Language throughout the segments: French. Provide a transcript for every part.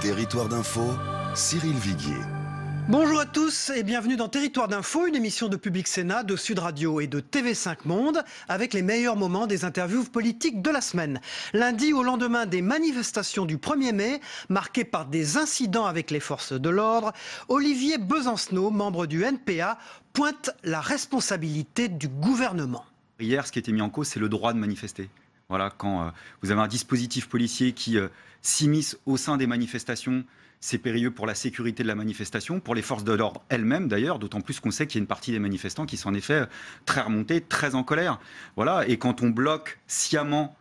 Territoire d'info, Cyril Viguier. Bonjour à tous et bienvenue dans Territoire d'Info, une émission de Public Sénat, de Sud Radio et de TV5 Monde, avec les meilleurs moments des interviews politiques de la semaine. Lundi, au lendemain des manifestations du 1er mai, marquées par des incidents avec les forces de l'ordre, Olivier Besancenot, membre du NPA, pointe la responsabilité du gouvernement. Hier, ce qui était mis en cause, c'est le droit de manifester. Voilà, quand vous avez un dispositif policier qui s'immisce au sein des manifestations, c'est périlleux pour la sécurité de la manifestation, pour les forces de l'ordre elles-mêmes d'ailleurs, d'autant plus qu'on sait qu'il y a une partie des manifestants qui sont en effet très remontés, très en colère. Voilà, et quand on bloque sciemment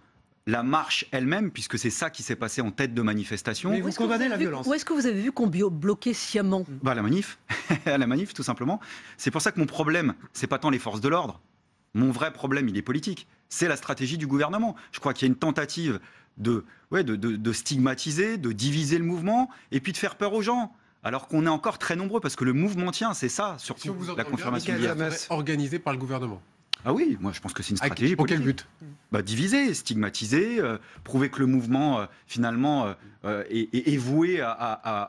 la marche elle-même, puisque c'est ça qui s'est passé en tête de manifestation. Mais vous condamnez la violence. Où est-ce que vous avez vu qu'on bloquait sciemment ? À la manif, à la manif tout simplement. C'est pour ça que mon problème, c'est pas tant les forces de l'ordre. Mon vrai problème, il est politique. C'est la stratégie du gouvernement. Je crois qu'il y a une tentative de stigmatiser, de diviser le mouvement et puis de faire peur aux gens. Alors qu'on est encore très nombreux, parce que le mouvement tient, c'est ça, surtout la confirmation d'hier. Organisé par le gouvernement. Ah oui, moi je pense que c'est une stratégie pour politique. quel but ? Diviser, stigmatiser, prouver que le mouvement finalement est voué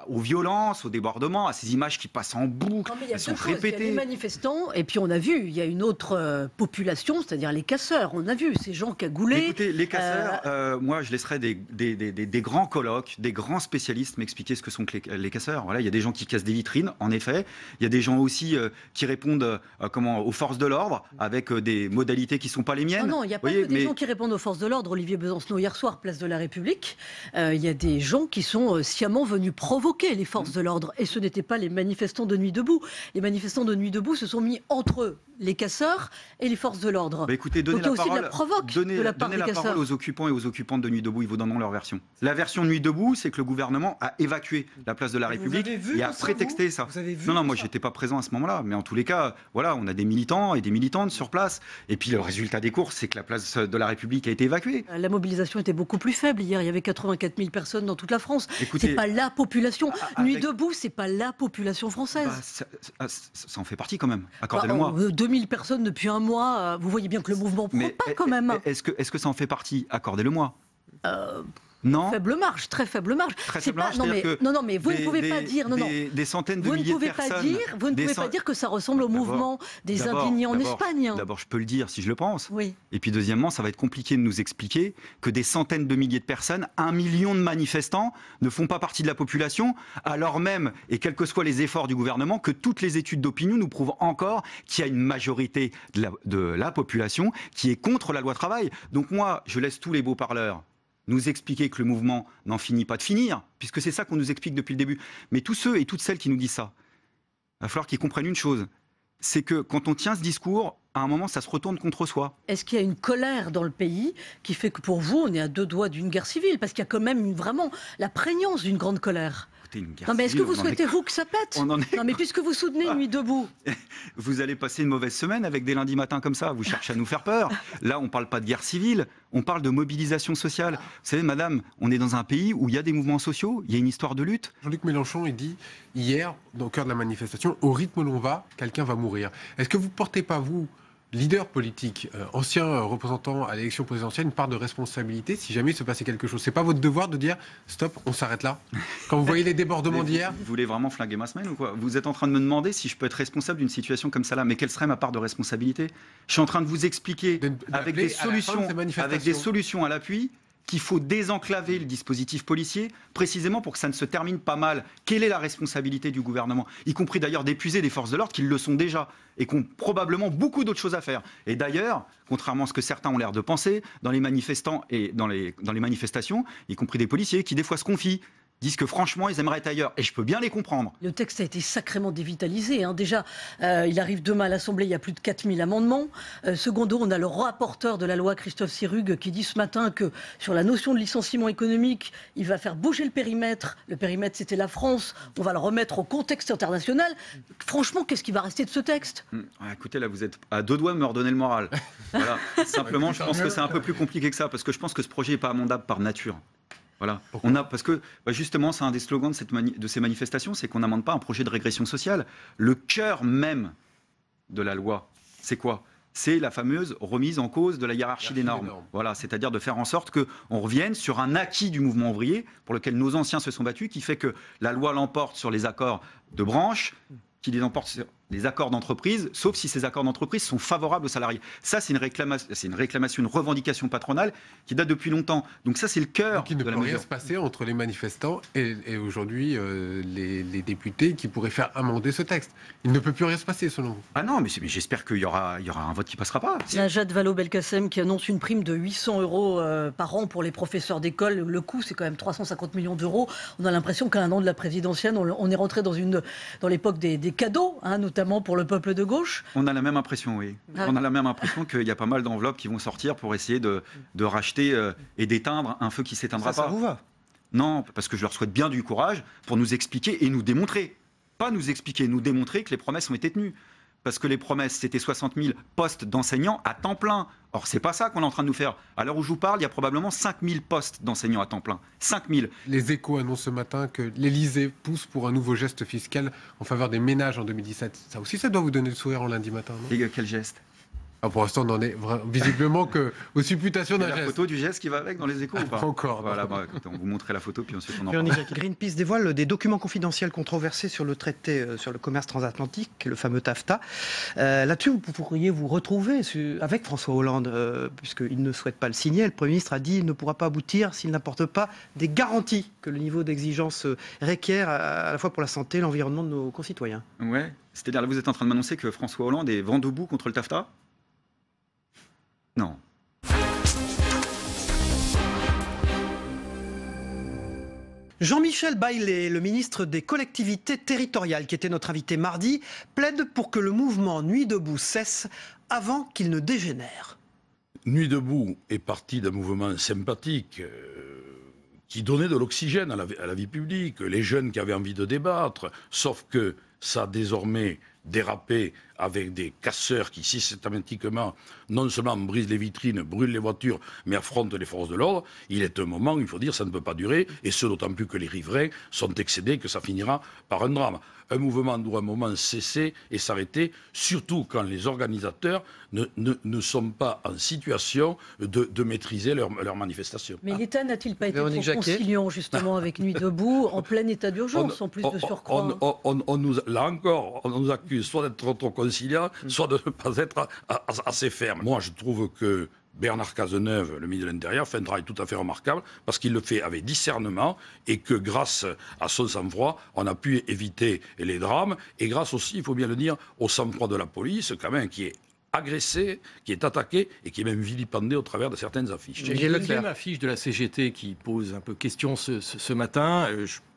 aux violences, aux débordements, à ces images qui passent en boucle, elles sont répétées. Il y a des manifestants, et puis on a vu, il y a une autre population, c'est-à-dire les casseurs. On a vu ces gens cagoulés. Écoutez, les casseurs, moi je laisserai des grands colloques, des grands spécialistes m'expliquer ce que sont les casseurs. Voilà, il y a des gens qui cassent des vitrines, en effet. Il y a des gens aussi qui répondent aux forces de l'ordre avec des modalités qui ne sont pas les miennes. Non, il n'y a pas que des gens qui répondent aux forces de l'ordre. Olivier Besancenot, hier soir, place de la République, il y a des gens qui sont sciemment venus provoquer les forces de l'ordre. Et ce n'étaient pas les manifestants de Nuit debout. Les manifestants de Nuit debout se sont mis entre eux, les casseurs et les forces de l'ordre. Écoutez, donnez Donc, la parole, de la provoque de la part des casseurs. Parole aux occupants et aux occupantes de Nuit debout. Ils vous donneront leur version. La version Nuit debout, c'est que le gouvernement a évacué la place de la République et a prétexté ça. Non, moi j'étais pas présent à ce moment-là. Mais en tous les cas, voilà, on a des militants et des militantes sur place. Et puis le résultat des courses, c'est que la place de la République a été évacuée. La mobilisation était beaucoup plus faible hier. Il y avait 84 000 personnes dans toute la France. Écoutez, c'est pas la population. Nuit debout, c'est pas la population française. Ça en fait partie quand même. Accordez-le-moi. 2000 personnes depuis un mois. Vous voyez bien que le mouvement prend pas quand même. Est-ce que ça en fait partie ? Accordez-le-moi. Non. Faible marge, très faible marge. Non, mais vous ne pouvez pas dire. Des centaines de milliers de personnes. Vous ne pouvez pas dire que ça ressemble au mouvement des indignés en Espagne. D'abord, je peux le dire si je le pense. Oui. Et puis, deuxièmement, ça va être compliqué de nous expliquer que des centaines de milliers de personnes, 1 million de manifestants, ne font pas partie de la population, alors même, et quels que soient les efforts du gouvernement, que toutes les études d'opinion nous prouvent encore qu'il y a une majorité de la population qui est contre la loi travail. Donc moi, je laisse tous les beaux parleurs nous expliquer que le mouvement n'en finit pas de finir, puisque c'est ça qu'on nous explique depuis le début. Mais tous ceux et toutes celles qui nous disent ça, il va falloir qu'ils comprennent une chose, c'est que quand on tient ce discours, à un moment, ça se retourne contre soi. Est-ce qu'il y a une colère dans le pays qui fait que pour vous, on est à 2 doigts d'une guerre civile ? Parce qu'il y a quand même vraiment la prégnance d'une grande colère. Non, mais est-ce que vous souhaitez, vous, que ça pète ? Non, mais puisque vous soutenez Nuit debout. Vous allez passer une mauvaise semaine avec des lundis matins comme ça. Vous cherchez à nous faire peur. Là, on ne parle pas de guerre civile, on parle de mobilisation sociale. Vous savez, madame, on est dans un pays où il y a des mouvements sociaux, il y a une histoire de lutte. Jean-Luc Mélenchon, il dit hier, au cœur de la manifestation, au rythme où l'on va, quelqu'un va mourir. Est-ce que vous ne portez pas, vous, leader politique, ancien représentant à l'élection présidentielle, une part de responsabilité si jamais il se passait quelque chose? C'est pas votre devoir de dire stop, on s'arrête là? Quand vous voyez les débordements d'hier? Vous voulez vraiment flinguer ma semaine ou quoi? Vous êtes en train de me demander si je peux être responsable d'une situation comme ça là. Mais quelle serait ma part de responsabilité? Je suis en train de vous expliquer avec des solutions à l'appui qu'il faut désenclaver le dispositif policier, précisément pour que ça ne se termine pas mal. Quelle est la responsabilité du gouvernement? Y compris d'ailleurs d'épuiser des forces de l'ordre qui le sont déjà et qui ont probablement beaucoup d'autres choses à faire. Et d'ailleurs, contrairement à ce que certains ont l'air de penser, dans les manifestants et dans les manifestations, y compris des policiers qui des fois se confient, disent que franchement, ils aimeraient être ailleurs. Et je peux bien les comprendre. Le texte a été sacrément dévitalisé. Déjà, il arrive demain à l'Assemblée, il y a plus de 4000 amendements. Secondo, on a le rapporteur de la loi, Christophe Sirugue, qui dit ce matin que sur la notion de licenciement économique, il va faire bouger le périmètre. Le périmètre, c'était la France. On va le remettre au contexte international. Franchement, qu'est-ce qui va rester de ce texte? Écoutez, là, vous êtes à 2 doigts de me redonner le moral. Voilà. Simplement, je pense que c'est un peu plus compliqué que ça, parce que je pense que ce projet n'est pas amendable par nature. Voilà. Parce que justement, c'est un des slogans de ces manifestations, c'est qu'on n'amende pas un projet de régression sociale. Le cœur même de la loi, c'est quoi? c'est la fameuse remise en cause de la hiérarchie des normes. Voilà, c'est-à-dire de faire en sorte qu'on revienne sur un acquis du mouvement ouvrier pour lequel nos anciens se sont battus, qui fait que la loi l'emporte sur les accords de branche, qui les emporte sur les accords d'entreprise, sauf si ces accords d'entreprise sont favorables aux salariés. Ça, c'est une réclamation, une revendication patronale qui date depuis longtemps. Donc ça, c'est le cœur de la mesure. Il ne peut rien se passer entre les manifestants et aujourd'hui les députés qui pourraient faire amender ce texte. Il ne peut plus rien se passer, selon vous. Ah non, mais j'espère qu'il y aura un vote qui passera pas. Najat Vallaud-Belkacem qui annonce une prime de 800 € par an pour les professeurs d'école. Le coût, c'est quand même 350 millions d'euros. On a l'impression qu'à un an de la présidentielle, on est rentré dans l'époque des cadeaux, hein, notamment pour le peuple de gauche. On a la même impression, oui. On a la même impression qu'il y a pas mal d'enveloppes qui vont sortir pour essayer de racheter et d'éteindre un feu qui ne s'éteindra pas. Ça vous va? Non, parce que je leur souhaite bien du courage pour nous expliquer et nous démontrer. Pas nous expliquer, nous démontrer que les promesses ont été tenues. Parce que les promesses, c'était 60 000 postes d'enseignants à temps plein. Or, c'est pas ça qu'on est en train de nous faire. À l'heure où je vous parle, il y a probablement 5 000 postes d'enseignants à temps plein. 5 000. Les Échos annoncent ce matin que l'Élysée pousse pour un nouveau geste fiscal en faveur des ménages en 2017. Ça aussi, ça doit vous donner le sourire en lundi matin, non? Et quel geste? Pour l'instant, on en est visiblement qu'aux supputations d'un geste. La photo du geste qui va avec dans les Échos ou pas? Pas encore. Voilà, écoutez, on vous montrer la photo, puis ensuite on en Véronique parle. Jacquier, Greenpeace dévoile des documents confidentiels controversés sur le traité sur le commerce transatlantique, le fameux TAFTA. Là-dessus, vous pourriez vous retrouver avec François Hollande, puisqu'il ne souhaite pas le signer. Le Premier ministre a dit qu'il ne pourra pas aboutir s'il n'apporte pas des garanties que le niveau d'exigence requiert à la fois pour la santé et l'environnement de nos concitoyens. Ouais, c'est-à-dire là, vous êtes en train de m'annoncer que François Hollande est vent debout contre le TAFTA? Non. Jean-Michel Bailey, le ministre des collectivités territoriales, qui était notre invité mardi, plaide pour que le mouvement Nuit debout cesse avant qu'il ne dégénère. Nuit debout est parti d'un mouvement sympathique qui donnait de l'oxygène à la vie publique, les jeunes qui avaient envie de débattre, sauf que ça a désormais dérapé avec des casseurs qui systématiquement, non seulement brisent les vitrines, brûlent les voitures, mais affrontent les forces de l'ordre. Il est un moment où il faut dire que ça ne peut pas durer, et ce d'autant plus que les riverains sont excédés, que ça finira par un drame. Un mouvement doit un moment cesser et s'arrêter, surtout quand les organisateurs ne sont pas en situation de maîtriser leur manifestation. Mais l'État n'a-t-il pas été Véronique trop Jacquier conciliant justement avec Nuit debout, en plein état d'urgence, en plus de surcroît? Là encore, on nous accuse soit d'être trop conciliant, soit de ne pas être assez ferme. Moi, je trouve que Bernard Cazeneuve, le ministre de l'Intérieur, fait un travail tout à fait remarquable parce qu'il le fait avec discernement et que grâce à son sang-froid, on a pu éviter les drames et grâce aussi, il faut bien le dire, au sang-froid de la police, quand même, qui est agressé, qui est attaqué et qui est même vilipendé au travers de certaines affiches. Il y a une deuxième affiche de la CGT qui pose un peu question ce matin.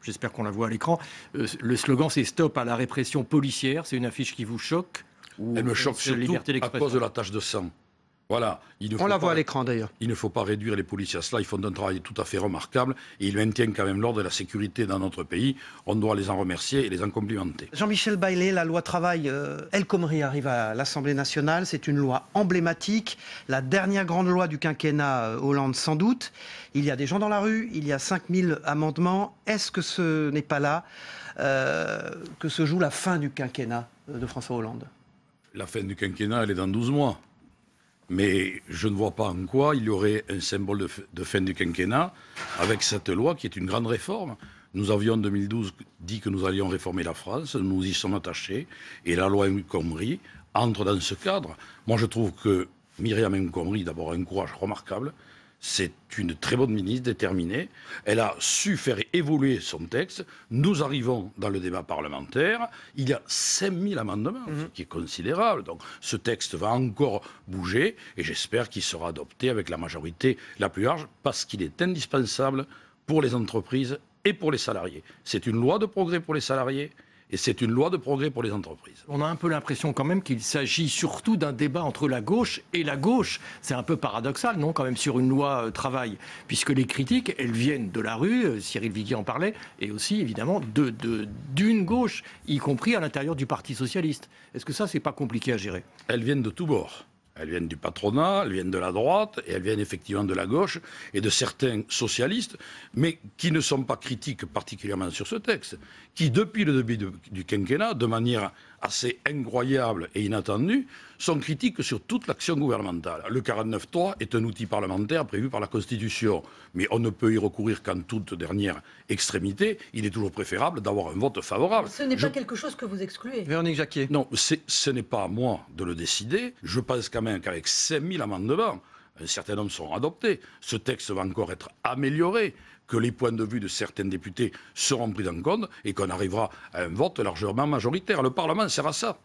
J'espère qu'on la voit à l'écran. Le slogan, c'est « Stop à la répression policière ». C'est une affiche qui vous choque? Elle me choque surtout à cause de la tache de sang. Voilà. On la voit à l'écran d'ailleurs. Il ne faut pas réduire les policiers à cela. Ils font un travail tout à fait remarquable et ils maintiennent quand même l'ordre et la sécurité dans notre pays. On doit les en remercier et les en complimenter. Jean-Michel Bailey, la loi travail El Khomri arrive à l'Assemblée nationale. C'est une loi emblématique, la dernière grande loi du quinquennat Hollande sans doute. Il y a des gens dans la rue, il y a 5000 amendements. Est-ce que ce n'est pas là que se joue la fin du quinquennat de François Hollande? La fin du quinquennat, elle est dans 12 mois. Mais je ne vois pas en quoi il y aurait un symbole de fin du quinquennat avec cette loi qui est une grande réforme. Nous avions en 2012 dit que nous allions réformer la France, nous y sommes attachés, et la loi El Khomri entre dans ce cadre. Moi je trouve que Myriam El Khomri, d'abord, a un courage remarquable. C'est une très bonne ministre, déterminée. Elle a su faire évoluer son texte. Nous arrivons dans le débat parlementaire. Il y a 5000 amendements, ce qui est considérable. Donc ce texte va encore bouger et j'espère qu'il sera adopté avec la majorité la plus large parce qu'il est indispensable pour les entreprises et pour les salariés. C'est une loi de progrès pour les salariés. Et c'est une loi de progrès pour les entreprises. On a un peu l'impression quand même qu'il s'agit surtout d'un débat entre la gauche et la gauche. C'est un peu paradoxal, non, quand même, sur une loi travail. Puisque les critiques, elles viennent de la rue, Cyril Viguier en parlait, et aussi, évidemment, d'une gauche, y compris à l'intérieur du Parti socialiste. Est-ce que ça, c'est pas compliqué à gérer? Elles viennent de tous bords. Elles viennent du patronat, elles viennent de la droite, et elles viennent effectivement de la gauche et de certains socialistes, mais qui ne sont pas critiques particulièrement sur ce texte, qui, depuis le début du quinquennat, de manière assez incroyables et inattendues, sont critiques sur toute l'action gouvernementale. Le 49.3 est un outil parlementaire prévu par la Constitution, mais on ne peut y recourir qu'en toute dernière extrémité. Il est toujours préférable d'avoir un vote favorable. Ce n'est pas quelque chose que vous excluez. Véronique Jacquier. Non, ce n'est pas à moi de le décider. Je pense quand même qu'avec 5000 amendements, un certain nombre seront adoptés. Ce texte va encore être amélioré, que les points de vue de certains députés seront pris en compte et qu'on arrivera à un vote largement majoritaire. Le Parlement sert à ça.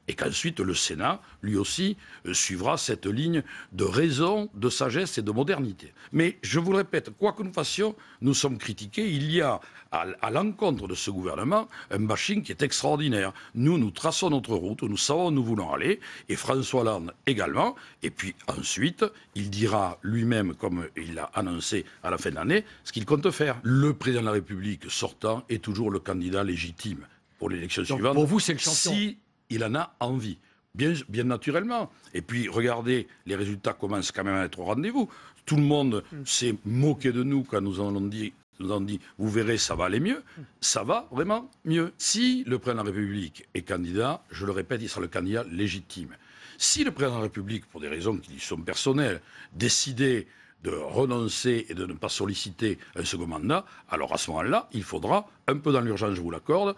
Et qu'ensuite le Sénat, lui aussi, suivra cette ligne de raison, de sagesse et de modernité. Mais je vous le répète, quoi que nous fassions, nous sommes critiqués. Il y a à l'encontre de ce gouvernement un bashing qui est extraordinaire. Nous traçons notre route, nous savons où nous voulons aller, et François Hollande également. Et puis ensuite, il dira lui-même, comme il l'a annoncé à la fin de l'année, ce qu'il compte faire. Le président de la République sortant est toujours le candidat légitime pour l'élection suivante. Pour vous, c'est le champion. Si il en a envie, bien naturellement. Et puis, regardez, les résultats commencent quand même à être au rendez-vous. Tout le monde s'est moqué de nous quand nous avons dit, vous verrez, ça va aller mieux. Ça va vraiment mieux. Si le président de la République est candidat, je le répète, il sera le candidat légitime. Si le président de la République, pour des raisons qui sont personnelles, décidait de renoncer et de ne pas solliciter un second mandat, alors à ce moment-là, il faudra, un peu dans l'urgence, je vous l'accorde,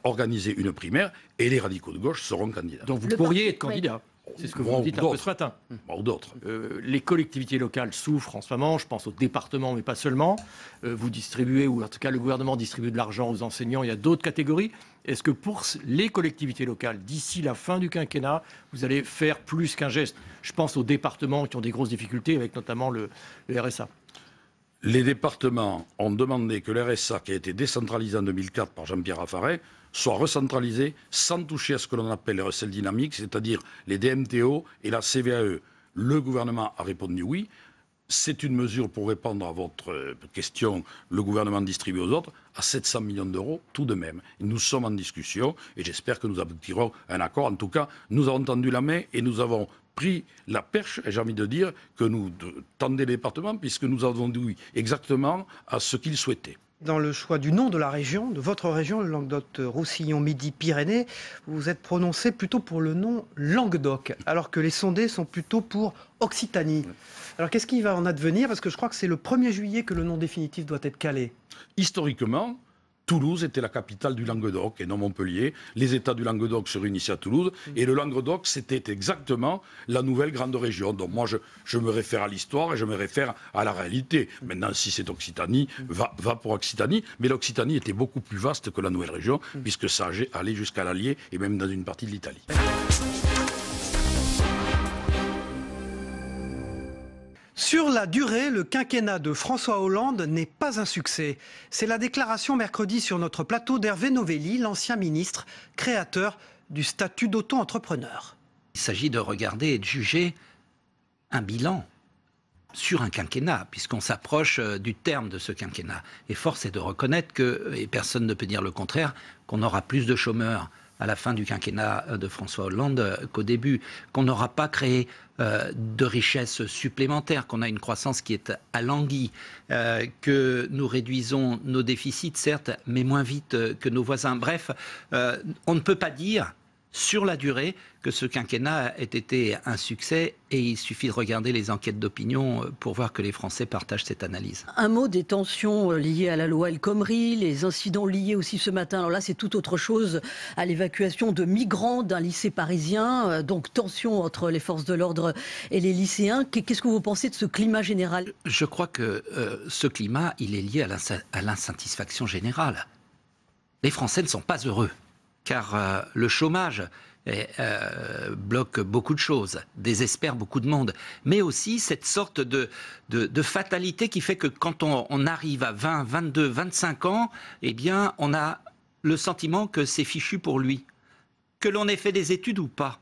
organiser une primaire et les radicaux de gauche seront candidats. Donc vous pourriez être candidat. C'est ce que vous me dites un peu ce matin. Ou d'autres. Les collectivités locales souffrent en ce moment, je pense aux départements, mais pas seulement. Vous distribuez, ou en tout cas le gouvernement distribue de l'argent aux enseignants, il y a d'autres catégories. Est-ce que pour les collectivités locales, d'ici la fin du quinquennat, vous allez faire plus qu'un geste? Je pense aux départements qui ont des grosses difficultés, avec notamment le RSA. Les départements ont demandé que le RSA, qui a été décentralisé en 2004 par Jean-Pierre Raffarin, soit recentralisé sans toucher à ce que l'on appelle les recettes dynamiques, c'est-à-dire les DMTO et la CVAE. Le gouvernement a répondu oui. C'est une mesure pour répondre à votre question, le gouvernement distribue aux autres, à 700 millions d'euros tout de même. Nous sommes en discussion et j'espère que nous aboutirons à un accord. En tout cas, nous avons tendu la main et nous avons pris la perche, et j'ai envie de dire, que nous tendait les départements, puisque nous avons dit oui exactement à ce qu'ils souhaitaient. Dans le choix du nom de la région, de votre région, le Languedoc-Roussillon-Midi-Pyrénées, vous vous êtes prononcé plutôt pour le nom Languedoc, alors que les sondés sont plutôt pour Occitanie. Alors qu'est-ce qui va en advenir? Parce que je crois que c'est le 1er juillet que le nom définitif doit être calé. Historiquement, Toulouse était la capitale du Languedoc et non Montpellier. Les États du Languedoc se réunissaient à Toulouse et le Languedoc, c'était exactement la nouvelle grande région. Donc moi, je me réfère à l'histoire et je me réfère à la réalité. Maintenant, si c'est Occitanie, va pour Occitanie. Mais l'Occitanie était beaucoup plus vaste que la nouvelle région puisque ça allait jusqu'à l'Allier et même dans une partie de l'Italie. Sur la durée, le quinquennat de François Hollande n'est pas un succès. C'est la déclaration mercredi sur notre plateau d'Hervé Novelli, l'ancien ministre, créateur du statut d'auto-entrepreneur. Il s'agit de regarder et de juger un bilan sur un quinquennat, puisqu'on s'approche du terme de ce quinquennat. Et force est de reconnaître que, et personne ne peut dire le contraire, qu'on aura plus de chômeurs à la fin du quinquennat de François Hollande qu'au début, qu'on n'aura pas créé de richesses supplémentaires, qu'on a une croissance qui est alanguie, que nous réduisons nos déficits, certes, mais moins vite que nos voisins. Bref, on ne peut pas dire sur la durée que ce quinquennat ait été un succès et il suffit de regarder les enquêtes d'opinion pour voir que les Français partagent cette analyse. Un mot des tensions liées à la loi El Khomri, les incidents liés aussi ce matin, alors là c'est tout autre chose, à l'évacuation de migrants d'un lycée parisien, donc tension entre les forces de l'ordre et les lycéens. Qu'est-ce que vous pensez de ce climat général? Je crois que ce climat, il est lié à l'insatisfaction générale. Les Français ne sont pas heureux. Car le chômage bloque beaucoup de choses, désespère beaucoup de monde, mais aussi cette sorte de fatalité qui fait que quand on arrive à 20, 22, 25 ans, eh bien, on a le sentiment que c'est fichu pour lui, que l'on ait fait des études ou pas.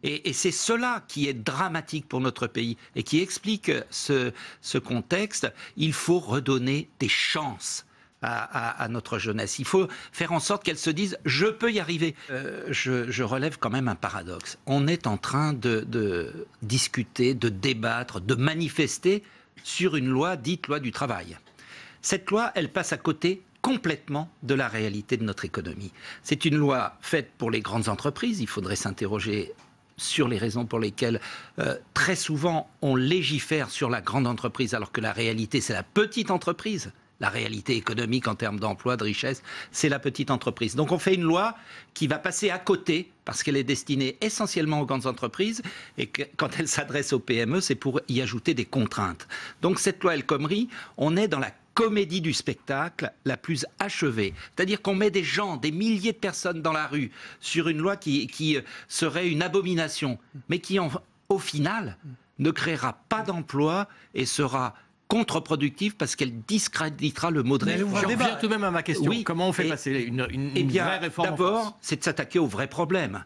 Et c'est cela qui est dramatique pour notre pays et qui explique ce contexte. Il faut redonner des chances à notre jeunesse. Il faut faire en sorte qu'elle se dise « je peux y arriver ». Je relève quand même un paradoxe. On est en train de discuter, de débattre, de manifester sur une loi dite loi du travail. Cette loi, elle passe à côté complètement de la réalité de notre économie. C'est une loi faite pour les grandes entreprises. Il faudrait s'interroger sur les raisons pour lesquelles très souvent on légifère sur la grande entreprise alors que la réalité c'est la petite entreprise. La réalité économique en termes d'emploi, de richesse, c'est la petite entreprise. Donc on fait une loi qui va passer à côté parce qu'elle est destinée essentiellement aux grandes entreprises et que quand elle s'adresse aux PME, c'est pour y ajouter des contraintes. Donc cette loi El Khomri, on est dans la comédie du spectacle la plus achevée. C'est-à-dire qu'on met des gens, des milliers de personnes dans la rue sur une loi qui serait une abomination, mais qui au final ne créera pas d'emploi et sera contre-productive parce qu'elle discréditera le mot de réforme. Je reviens tout de même à ma question. Oui, comment on fait passer une vraie réforme en France ? D'abord, c'est de s'attaquer aux vrais problèmes.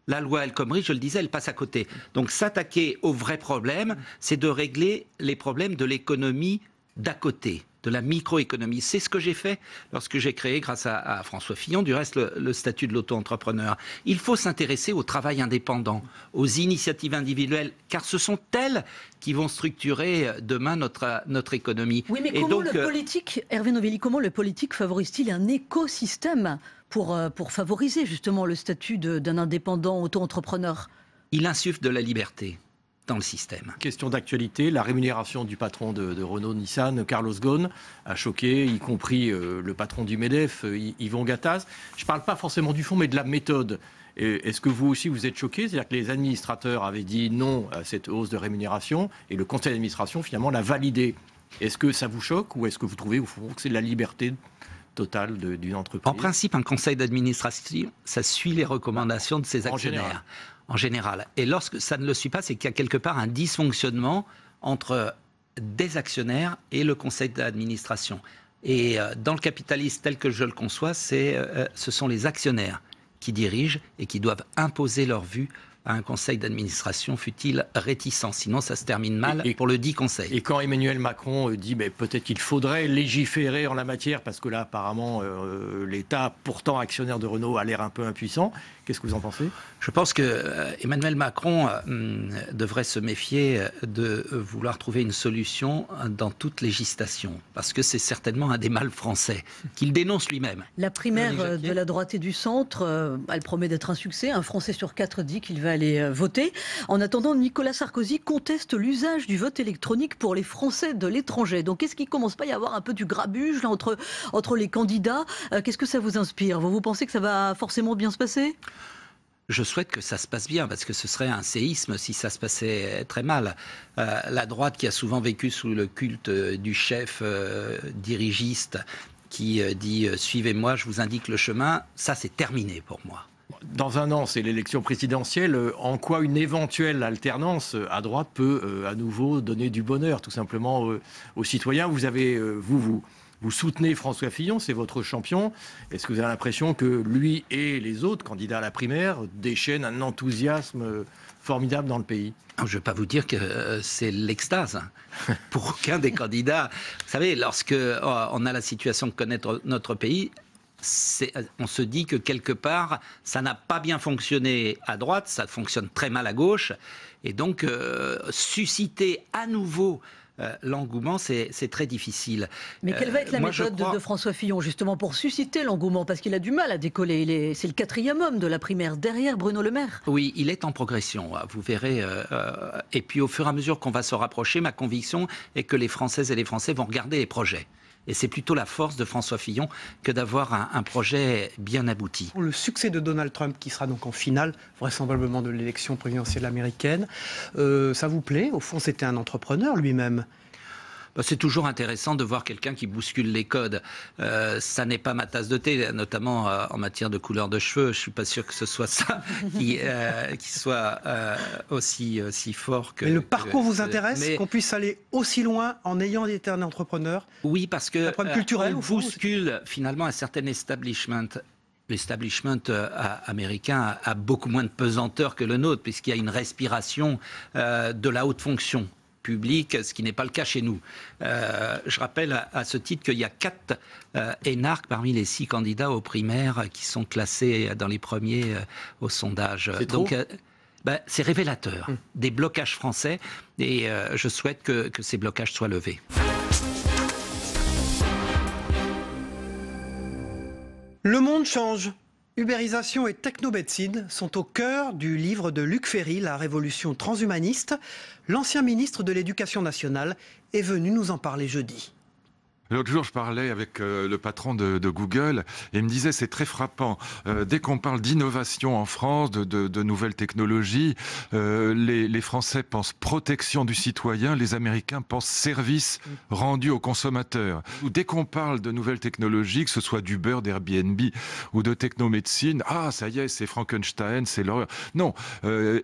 La loi El Khomri, je le disais, elle passe à côté. Donc s'attaquer aux vrais problèmes, c'est de régler les problèmes de l'économie d'à côté, de la microéconomie. C'est ce que j'ai fait lorsque j'ai créé, grâce à François Fillon, du reste, le statut de l'auto-entrepreneur. Il faut s'intéresser au travail indépendant, aux initiatives individuelles, car ce sont elles qui vont structurer demain notre économie. Oui, mais comment le politique, Hervé Novelli, comment le politique favorise-t-il un écosystème pour favoriser justement le statut d'un indépendant auto-entrepreneur ? Il insuffle de la liberté dans le système. Question d'actualité, la rémunération du patron de Renault-Nissan, Carlos Ghosn, a choqué, y compris le patron du MEDEF, Yvon Gattaz. Je ne parle pas forcément du fond, mais de la méthode. Est-ce que vous aussi, vous êtes choqué ? C'est-à-dire que les administrateurs avaient dit non à cette hausse de rémunération, et le conseil d'administration, finalement, l'a validé. Est-ce que ça vous choque, ou est-ce que vous trouvez au fond, que c'est de la liberté totale d'une entreprise ? En principe, un conseil d'administration, ça suit les recommandations de ses actionnaires. En général. Et lorsque ça ne le suit pas, c'est qu'il y a quelque part un dysfonctionnement entre des actionnaires et le conseil d'administration. Et dans le capitalisme tel que je le conçois, ce sont les actionnaires qui dirigent et qui doivent imposer leur vue à un conseil d'administration, fût-il réticent. Sinon, ça se termine mal pour le dit conseil. Et quand Emmanuel Macron dit peut-être qu'il faudrait légiférer en la matière, parce que là, apparemment, l'État, pourtant actionnaire de Renault, a l'air un peu impuissant, qu'est-ce que vous en pensez ? Je pense que Emmanuel Macron devrait se méfier de vouloir trouver une solution dans toute législation, parce que c'est certainement un des mâles français, qu'il dénonce lui-même. La primaire de la droite et du centre, elle promet d'être un succès. Un Français sur 4 dit qu'il va aller voter. En attendant, Nicolas Sarkozy conteste l'usage du vote électronique pour les Français de l'étranger. Donc, est-ce qu'il ne commence pas à y avoir un peu du grabuge là, entre les candidats ? Qu'est-ce que ça vous inspire ? Vous pensez que ça va forcément bien se passer ? Je souhaite que ça se passe bien, parce que ce serait un séisme si ça se passait très mal. La droite, qui a souvent vécu sous le culte du chef dirigiste, qui dit « suivez-moi, je vous indique le chemin », ça c'est terminé pour moi. Dans un an, c'est l'élection présidentielle. En quoi une éventuelle alternance à droite peut à nouveau donner du bonheur, tout simplement, aux citoyens ? Vous avez, vous soutenez François Fillon, c'est votre champion. Est-ce que vous avez l'impression que lui et les autres candidats à la primaire déchaînent un enthousiasme formidable dans le pays ? Je ne vais pas vous dire que c'est l'extase pour aucun des candidats. Vous savez, lorsque on a la situation que connaît notre pays, on se dit que quelque part, ça n'a pas bien fonctionné à droite, ça fonctionne très mal à gauche. Et donc, susciter à nouveau l'engouement, c'est très difficile. Mais quelle va être la méthode de François Fillon, justement, pour susciter l'engouement ? Parce qu'il a du mal à décoller. C'est le 4e homme de la primaire, derrière Bruno Le Maire. Oui, il est en progression, vous verrez. Et puis, au fur et à mesure qu'on va se rapprocher, ma conviction est que les Françaises et les Français vont regarder les projets. Et c'est plutôt la force de François Fillon que d'avoir un projet bien abouti. Le succès de Donald Trump, qui sera donc en finale, vraisemblablement, de l'élection présidentielle américaine, ça vous plaît ? Au fond, c'était un entrepreneur lui-même. C'est toujours intéressant de voir quelqu'un qui bouscule les codes. Ça n'est pas ma tasse de thé, notamment en matière de couleur de cheveux. Je ne suis pas sûr que ce soit ça qui soit aussi fort que... Mais le parcours vous intéresse, qu'on puisse aller aussi loin en ayant été un entrepreneur ? Oui, parce que culturel, on bouscule finalement un certain establishment. L'establishment américain a beaucoup moins de pesanteur que le nôtre, puisqu'il y a une respiration de la haute fonction public, ce qui n'est pas le cas chez nous. Je rappelle à ce titre qu'il y a 4 énarques parmi les 6 candidats aux primaires qui sont classés dans les premiers au sondage. Donc, c'est révélateur des blocages français et je souhaite que ces blocages soient levés. Le monde change. Ubérisation et technomédecine sont au cœur du livre de Luc Ferry, La Révolution transhumaniste. L'ancien ministre de l'Éducation nationale est venu nous en parler jeudi. L'autre jour, je parlais avec le patron de Google et il me disait c'est très frappant. Dès qu'on parle d'innovation en France, de nouvelles technologies, les Français pensent protection du citoyen, les Américains pensent service rendu aux consommateurs. Dès qu'on parle de nouvelles technologies, que ce soit d'Uber, d'Airbnb ou de technomédecine, ah ça y est, c'est Frankenstein, c'est l'horreur. Non,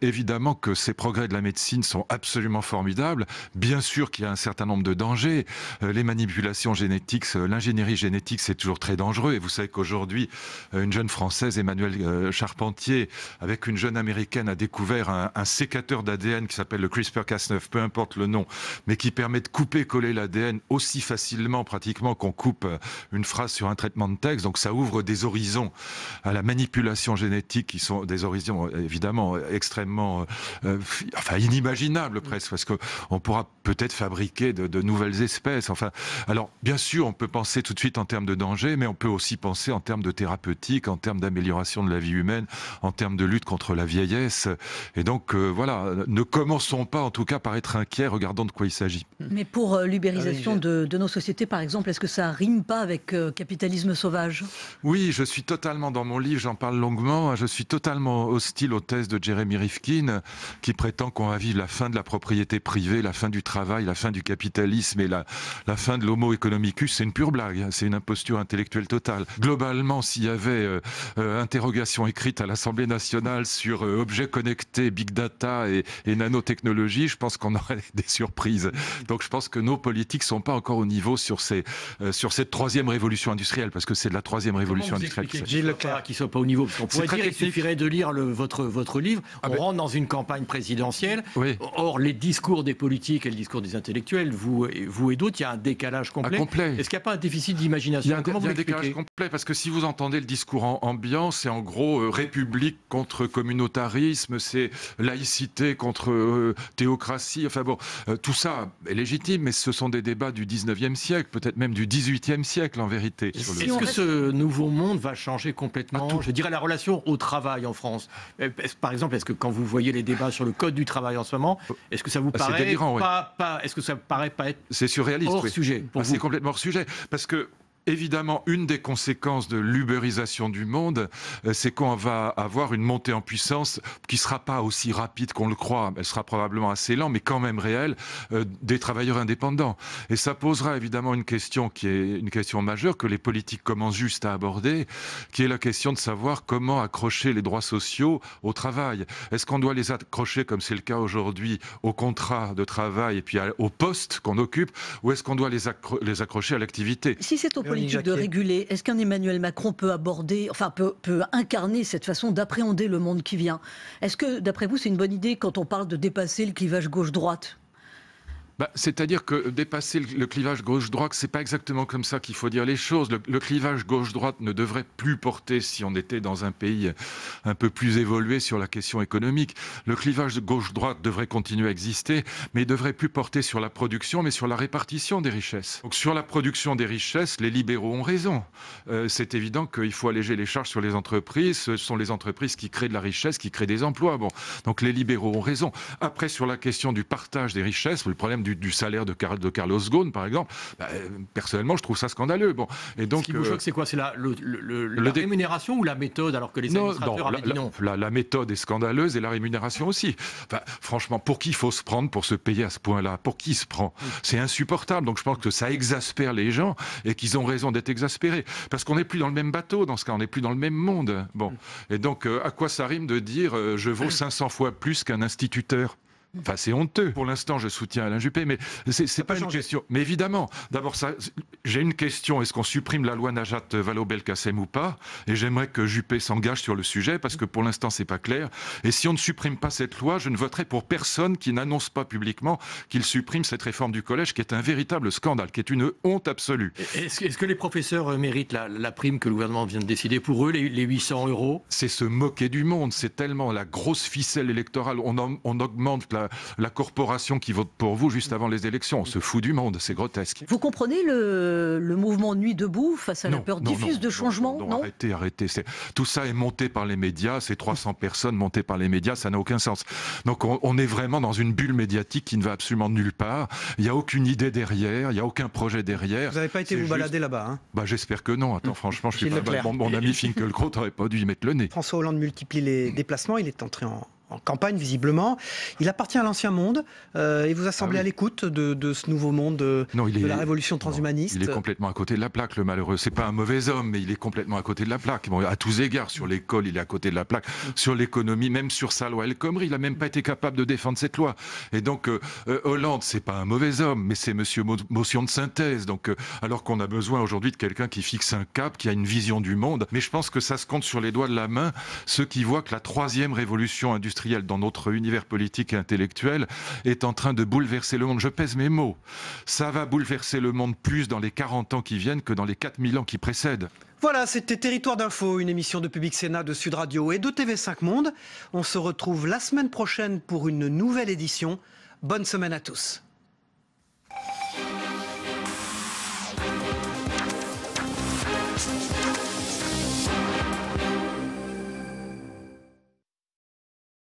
évidemment que ces progrès de la médecine sont absolument formidables. Bien sûr qu'il y a un certain nombre de dangers. Les manipulations génétique, l'ingénierie génétique, c'est toujours très dangereux. Et vous savez qu'aujourd'hui, une jeune Française, Emmanuelle Charpentier, avec une jeune Américaine, a découvert un sécateur d'ADN qui s'appelle le CRISPR-Cas9, peu importe le nom, mais qui permet de couper-coller l'ADN aussi facilement, pratiquement, qu'on coupe une phrase sur un traitement de texte. Donc ça ouvre des horizons à la manipulation génétique, qui sont des horizons, évidemment, extrêmement inimaginables presque, parce qu'on pourra peut-être fabriquer de nouvelles espèces. Enfin, alors, bien sûr, on peut penser tout de suite en termes de danger, mais on peut aussi penser en termes de thérapeutique, en termes d'amélioration de la vie humaine, en termes de lutte contre la vieillesse. Et donc, voilà, ne commençons pas en tout cas par être inquiets, regardons de quoi il s'agit. Mais pour l'ubérisation de nos sociétés, par exemple, est-ce que ça rime pas avec capitalisme sauvage? Oui, je suis totalement, dans mon livre, j'en parle longuement, je suis totalement hostile aux thèses de Jeremy Rifkin, qui prétend qu'on va vivre la fin de la propriété privée, la fin du travail, la fin du capitalisme et la fin de l'homo economicus. C'est une pure blague, c'est une imposture intellectuelle totale. Globalement, s'il y avait interrogation écrite à l'Assemblée nationale sur objets connectés, big data et nanotechnologie, je pense qu'on aurait des surprises. Donc je pense que nos politiques ne sont pas encore au niveau sur cette troisième révolution industrielle, parce que c'est de la troisième révolution industrielle. Gilles Leclerc, qui ne soit pas au niveau, parce qu'on pourrait dire qu'il suffirait de lire votre livre, on rentre dans une campagne présidentielle. Oui. Or, les discours des politiques et le discours des intellectuels, vous et d'autres, il y a un décalage complet. Est-ce qu'il n'y a pas un déficit d'imagination? Il y a un décalage complet, parce que si vous entendez le discours ambiant, c'est en gros république contre communautarisme, c'est laïcité contre théocratie, enfin bon, tout ça est légitime, mais ce sont des débats du 19e siècle, peut-être même du 18e siècle en vérité. Est-ce que ce nouveau monde va changer complètement, je dirais, la relation au travail en France? Par exemple, est-ce que quand vous voyez les débats sur le code du travail en ce moment, est-ce que ça vous paraît délirant, est-ce que ça paraît pas être surréaliste, hors sujet pour vous? C'est complètement hors sujet, parce que évidemment, une des conséquences de l'ubérisation du monde, c'est qu'on va avoir une montée en puissance qui ne sera pas aussi rapide qu'on le croit. Elle sera probablement assez lente, mais quand même réelle, des travailleurs indépendants. Et ça posera évidemment une question qui est une question majeure que les politiques commencent juste à aborder, qui est la question de savoir comment accrocher les droits sociaux au travail. Est-ce qu'on doit les accrocher, comme c'est le cas aujourd'hui, au contrat de travail et puis au poste qu'on occupe, ou est-ce qu'on doit les accrocher à l'activité? Si c'est au politique de réguler, est-ce qu'un Emmanuel Macron peut aborder, peut incarner cette façon d'appréhender le monde qui vient? Est-ce que, d'après vous, c'est une bonne idée quand on parle de dépasser le clivage gauche-droite? C'est-à-dire que dépasser le clivage gauche-droite, c'est pas exactement comme ça qu'il faut dire les choses. Le clivage gauche-droite ne devrait plus porter, si on était dans un pays un peu plus évolué sur la question économique. Le clivage gauche-droite devrait continuer à exister, mais il devrait plus porter sur la production, mais sur la répartition des richesses. Donc sur la production des richesses, les libéraux ont raison. C'est évident qu'il faut alléger les charges sur les entreprises. Ce sont les entreprises qui créent de la richesse, qui créent des emplois. Bon, donc les libéraux ont raison. Après, sur la question du partage des richesses, le problème du salaire de Carlos Ghosn, par exemple, personnellement, je trouve ça scandaleux. Bon, et donc, ce qui vous choque, c'est quoi? C'est la rémunération ou la méthode, alors que les administrateurs avaient dit non? La méthode est scandaleuse et la rémunération aussi. Enfin, franchement, pour qui il faut se prendre pour se payer à ce point-là? Pour qui se prend? C'est insupportable. Donc je pense que ça exaspère les gens et qu'ils ont raison d'être exaspérés. Parce qu'on n'est plus dans le même bateau, dans ce cas, on n'est plus dans le même monde. Bon. Et donc, à quoi ça rime de dire je vaux 500 fois plus qu'un instituteur? Enfin, c'est honteux. Pour l'instant, je soutiens Alain Juppé, mais c'est pas une question. Mais évidemment, d'abord, j'ai une question. Est-ce qu'on supprime la loi Najat Vallaud-Belkacem ou pas? Et j'aimerais que Juppé s'engage sur le sujet, parce que pour l'instant, c'est pas clair. Et si on ne supprime pas cette loi, je ne voterai pour personne qui n'annonce pas publiquement qu'il supprime cette réforme du collège, qui est un véritable scandale, qui est une honte absolue. Est-ce que les professeurs méritent la prime que le gouvernement vient de décider pour eux, les 800 €? C'est se moquer du monde. C'est tellement la grosse ficelle électorale. On augmente la corporation qui vote pour vous juste avant les élections. On se fout du monde, c'est grotesque. Vous comprenez le mouvement Nuit debout face à la peur diffuse de changement? Non, arrêtez. Tout ça est monté par les médias, ces 300 personnes montées par les médias, ça n'a aucun sens. Donc on est vraiment dans une bulle médiatique qui ne va absolument nulle part. Il n'y a aucune idée derrière, il n'y a aucun projet derrière. Vous n'avez pas été vous balader là-bas, hein? Bah, j'espère que non. Attends, franchement, je suis pas... Mon ami Finkielkraut n'aurait pas dû y mettre le nez. François Hollande multiplie les déplacements, il est entré en campagne, visiblement. Il appartient à l'ancien monde. Il vous a semblé à l'écoute de ce nouveau monde de la révolution transhumaniste. Il est complètement à côté de la plaque, le malheureux. C'est pas un mauvais homme, mais il est complètement à côté de la plaque. Bon, à tous égards, sur l'école, il est à côté de la plaque. Sur l'économie, même sur sa loi El Khomri, il n'a même pas été capable de défendre cette loi. Et donc, Hollande, c'est pas un mauvais homme, mais c'est monsieur motion de synthèse. Donc, alors qu'on a besoin aujourd'hui de quelqu'un qui fixe un cap, qui a une vision du monde. Mais je pense que ça se compte sur les doigts de la main, ceux qui voient que la troisième révolution industrielle dans notre univers politique et intellectuel est en train de bouleverser le monde. Je pèse mes mots. Ça va bouleverser le monde plus dans les 40 ans qui viennent que dans les 4000 ans qui précèdent. Voilà, c'était Territoire d'Info, une émission de Public Sénat, de Sud Radio et de TV5 Monde. On se retrouve la semaine prochaine pour une nouvelle édition. Bonne semaine à tous.